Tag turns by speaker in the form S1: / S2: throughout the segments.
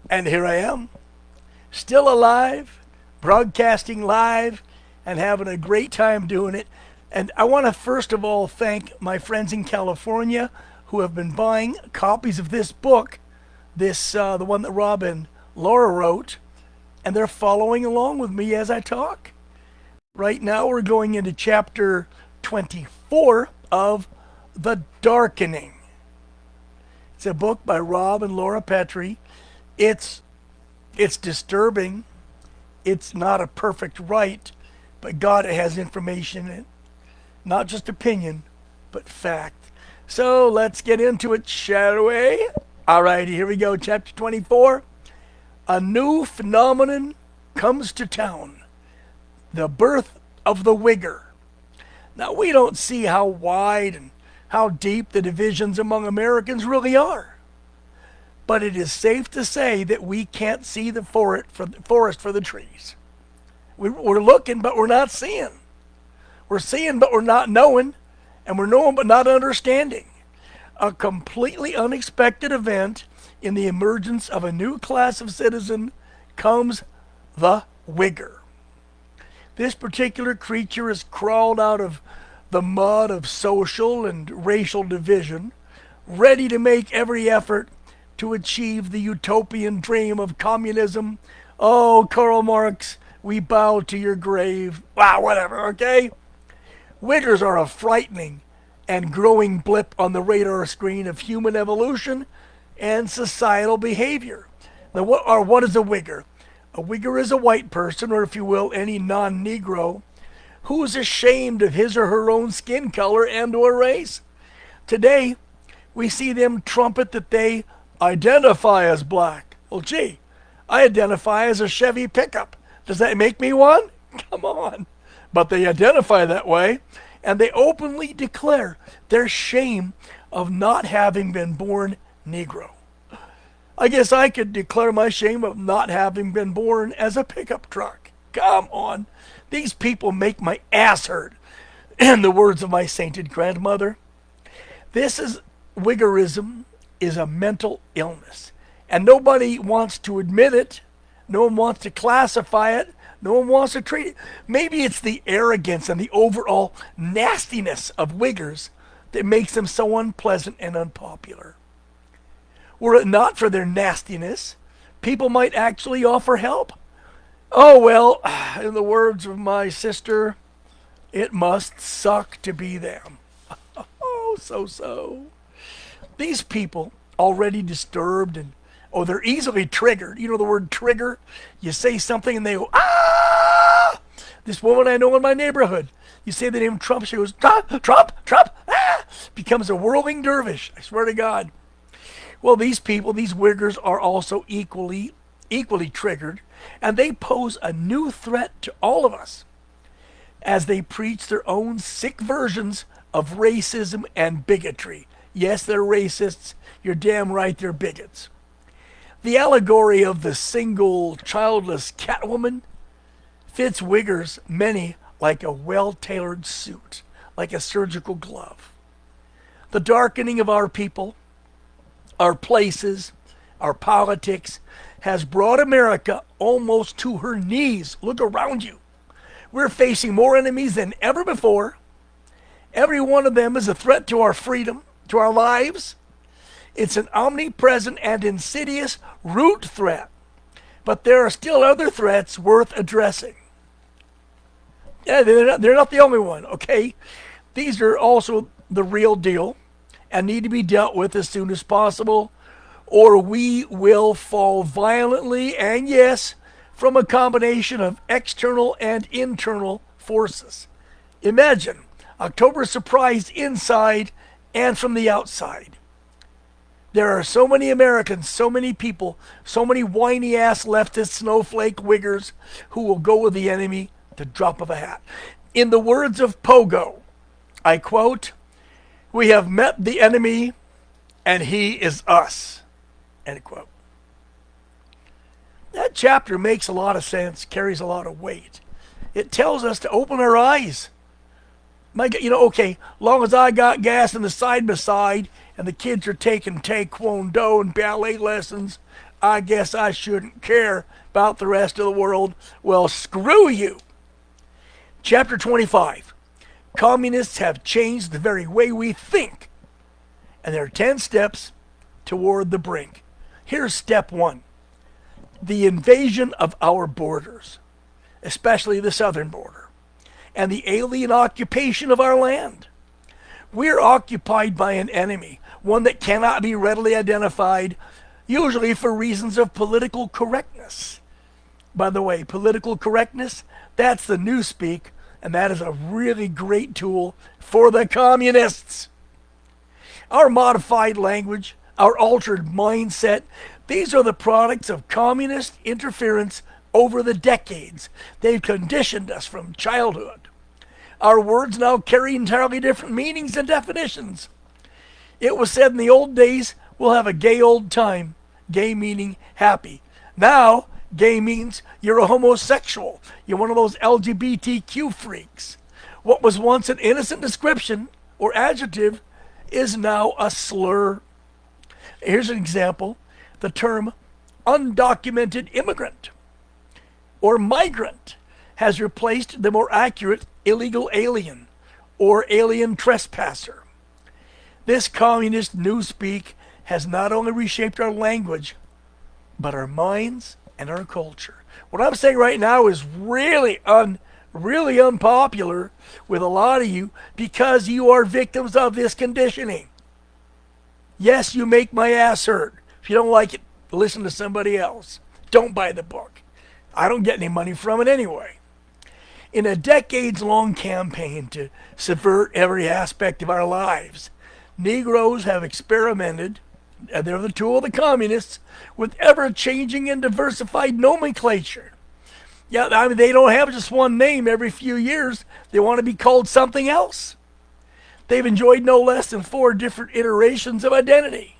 S1: And here I am, still alive, broadcasting live, and having a great time doing it. And I want to first of all thank my friends in California who have been buying copies of this book, the one that Rob and Laura wrote, and they're following along with me as I talk. Right now, we're going into chapter 24 of The Darkening. It's a book by Rob and Laura Petrie. It's disturbing. It's not a perfect write, but God has information in it. Not just opinion, but fact. So let's get into it, shall we? Alrighty, here we go. Chapter 24. A new phenomenon comes to town. The birth of the Wigger. Now, we don't see how wide and how deep the divisions among Americans really are. But it is safe to say that we can't see the forest for the trees. We're looking, but we're not seeing. We're seeing, but we're not knowing. And we're knowing, but not understanding. A completely unexpected event in the emergence of a new class of citizen comes the Wigger. This particular creature has crawled out of the mud of social and racial division, ready to make every effort to achieve the utopian dream of communism. Oh, Karl Marx, we bow to your grave. Wow, whatever, okay? Wiggers are a frightening and growing blip on the radar screen of human evolution and societal behavior. Now, what is a Wigger? A Wigger is a white person, or if you will, any non-Negro, who is ashamed of his or her own skin color and or race. Today, we see them trumpet that they identify as black. Well, gee, I identify as a Chevy pickup. Does that make me one? Come on. But they identify that way, and they openly declare their shame of not having been born Negro. I guess I could declare my shame of not having been born as a pickup truck. Come on. These people make my ass hurt. In the words of my sainted grandmother, Wiggerism is a mental illness. And nobody wants to admit it. No one wants to classify it. No one wants to treat it. Maybe it's the arrogance and the overall nastiness of Wiggers that makes them so unpleasant and unpopular. Were it not for their nastiness, people might actually offer help. Oh, well, in the words of my sister, it must suck to be them. Oh, so. These people, already disturbed and, they're easily triggered. You know the word trigger? You say something and they go, ah! This woman I know in my neighborhood, you say the name Trump, she goes, Trump, ah! Becomes a whirling dervish, I swear to God. Well, these people, these Wiggers, are also equally triggered, and they pose a new threat to all of us as they preach their own sick versions of racism and bigotry. Yes, they're racists. You're damn right they're bigots. The allegory of the single, childless Catwoman fits Wiggers many like a well-tailored suit, like a surgical glove. The darkening of our people, our places, our politics has brought America almost to her knees. Look around you. We're facing more enemies than ever before. Every one of them is a threat to our freedom, to our lives. It's an omnipresent and insidious root threat. But there are still other threats worth addressing. Yeah, they're not the only one, okay? These are also the real deal and need to be dealt with as soon as possible, or we will fall violently, and yes, from a combination of external and internal forces. Imagine October surprise inside and from the outside. There are so many Americans, so many people, so many whiny-ass leftist snowflake Wiggers who will go with the enemy the drop of a hat. In the words of Pogo, I quote, "We have met the enemy, and he is us." End quote. That chapter makes a lot of sense, carries a lot of weight. It tells us to open our eyes. Okay, long as I got gas in the side by side and the kids are taking taekwondo and ballet lessons, I guess I shouldn't care about the rest of the world. Well, screw you. Chapter 25. Communists have changed the very way we think. And there are 10 steps toward the brink. Here's step 1. The invasion of our borders, especially the southern border, and the alien occupation of our land. We're occupied by an enemy, one that cannot be readily identified, usually for reasons of political correctness. By the way, political correctness, that's the newspeak, and that is a really great tool for the communists. Our modified language, our altered mindset, these are the products of communist interference over the decades. They've conditioned us from childhood. Our words now carry entirely different meanings and definitions. It was said in the old days, we'll have a gay old time. Gay meaning happy. Now, gay means you're a homosexual. You're one of those LGBTQ freaks. What was once an innocent description or adjective is now a slur. Here's an example. The term undocumented immigrant or migrant has replaced the more accurate illegal alien or alien trespasser. This communist newspeak has not only reshaped our language, but our minds and our culture. What I'm saying right now is really unpopular with a lot of you because you are victims of this conditioning. Yes, you make my ass hurt. If you don't like it, listen to somebody else. Don't buy the book. I don't get any money from it anyway. In a decades-long campaign to subvert every aspect of our lives, Negroes have experimented, and they're the tool of the communists, with ever-changing and diversified nomenclature. Yeah, I mean, they don't have just one name every few years. They want to be called something else. They've enjoyed no less than 4 different iterations of identity.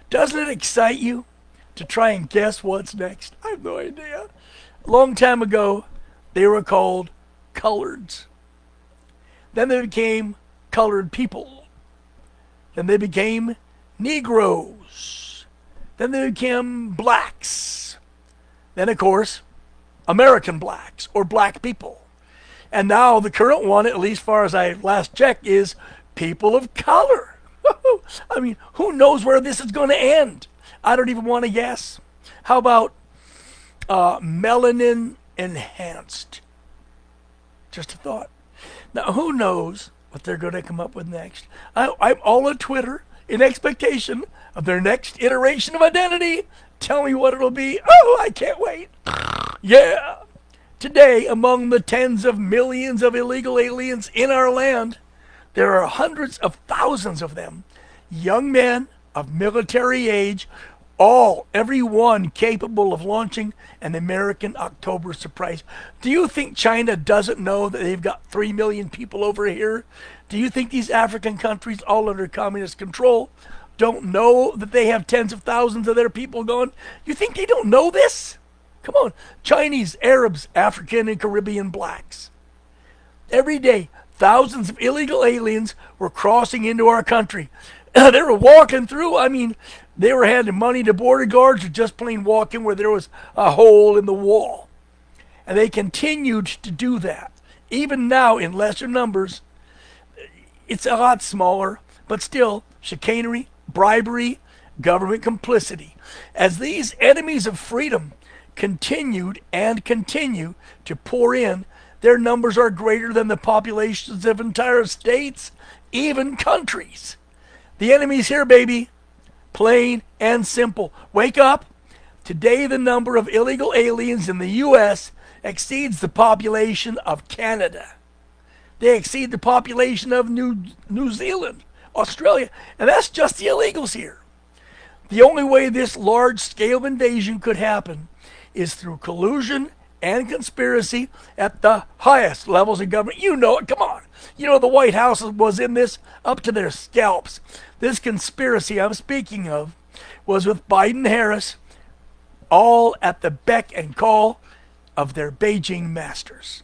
S1: Doesn't it excite you to try and guess what's next? I have no idea. A long time ago, they were called coloreds. Then they became colored people. Then they became Negroes. Then they became blacks. Then, of course, American blacks or black people. And now the current one, at least far as I last checked, is people of color. I mean, who knows where this is going to end? I don't even want to guess. How about melanin enhanced? Just a thought. Now, who knows what they're going to come up with next? I'm all on Twitter in expectation of their next iteration of identity. Tell me what it'll be. Oh, I can't wait. Yeah. Today, among the tens of millions of illegal aliens in our land, there are hundreds of thousands of them, young men of military age, every one capable of launching an American October surprise. Do you think China doesn't know that they've got 3 million people over here? Do you think these African countries, all under communist control, don't know that they have tens of thousands of their people gone? You think they don't know this? Come on. Chinese, Arabs, African, and Caribbean blacks. Every day, thousands of illegal aliens were crossing into our country. They were walking through. I mean, they were handing money to border guards or just plain walking where there was a hole in the wall. And they continued to do that. Even now, in lesser numbers, it's a lot smaller, but still, chicanery, bribery, government complicity. As these enemies of freedom continued and continue to pour in, their numbers are greater than the populations of entire states, even countries. The enemy's here, baby. Plain and simple. Wake up. Today, the number of illegal aliens in the U.S. exceeds the population of Canada. They exceed the population of New Zealand, Australia, and that's just the illegals here. The only way this large-scale invasion could happen is through collusion and conspiracy at the highest levels of government. You know it, come on. You know the White House was in this up to their scalps. This conspiracy I'm speaking of was with Biden-Harris, all at the beck and call of their Beijing masters.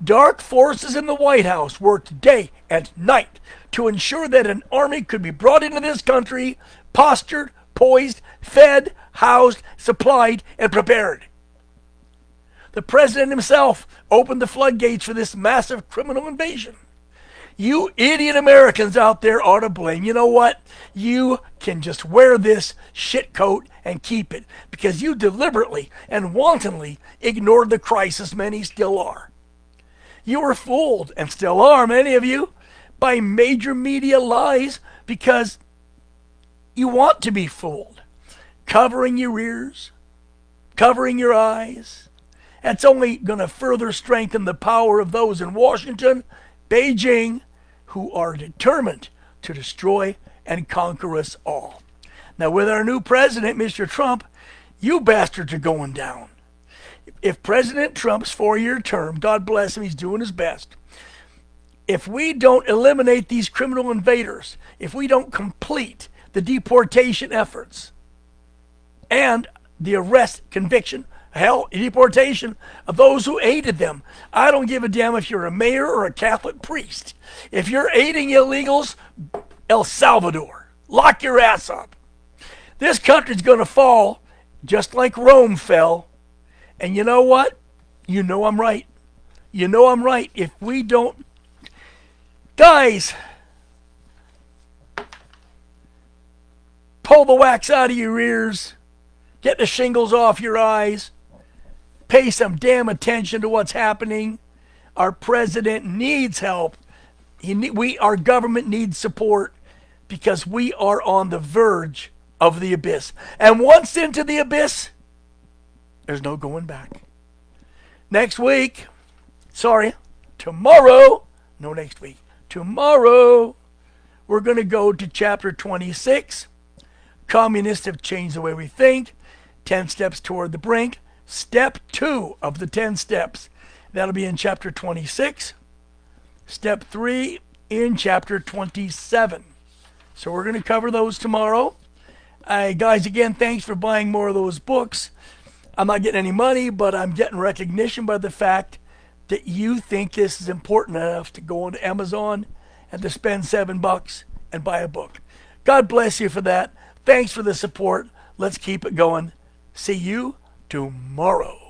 S1: Dark forces in the White House worked day and night to ensure that an army could be brought into this country, postured, poised, fed, housed, supplied, and prepared. The president himself opened the floodgates for this massive criminal invasion. You idiot Americans out there are to blame. You know what? You can just wear this shit coat and keep it because you deliberately and wantonly ignored the crisis many still are. You were fooled, and still are, many of you, by major media lies because you want to be fooled. Covering your ears, covering your eyes. That's only going to further strengthen the power of those in Washington, Beijing, who are determined to destroy and conquer us all. Now, with our new president, Mr. Trump, you bastards are going down. If President Trump's 4-year term, God bless him, he's doing his best. If we don't eliminate these criminal invaders, if we don't complete the deportation efforts and the arrest, conviction, hell, deportation of those who aided them. I don't give a damn if you're a mayor or a Catholic priest. If you're aiding illegals, El Salvador, lock your ass up. This country's going to fall just like Rome fell. And you know what? You know I'm right. You know I'm right. If we don't... Guys, pull the wax out of your ears. Get the shingles off your eyes. Pay some damn attention to what's happening. Our president needs help. Our government needs support because we are on the verge of the abyss. And once into the abyss, there's no going back. Tomorrow, we're going to go to chapter 26. Communists have changed the way we think. 10 steps toward the brink. Step 2 of the 10 steps. That'll be in chapter 26. Step 3 in chapter 27. So we're going to cover those tomorrow. Guys, again, thanks for buying more of those books. I'm not getting any money, but I'm getting recognition by the fact that you think this is important enough to go onto Amazon and to spend $7 and buy a book. God bless you for that. Thanks for the support. Let's keep it going. See you tomorrow.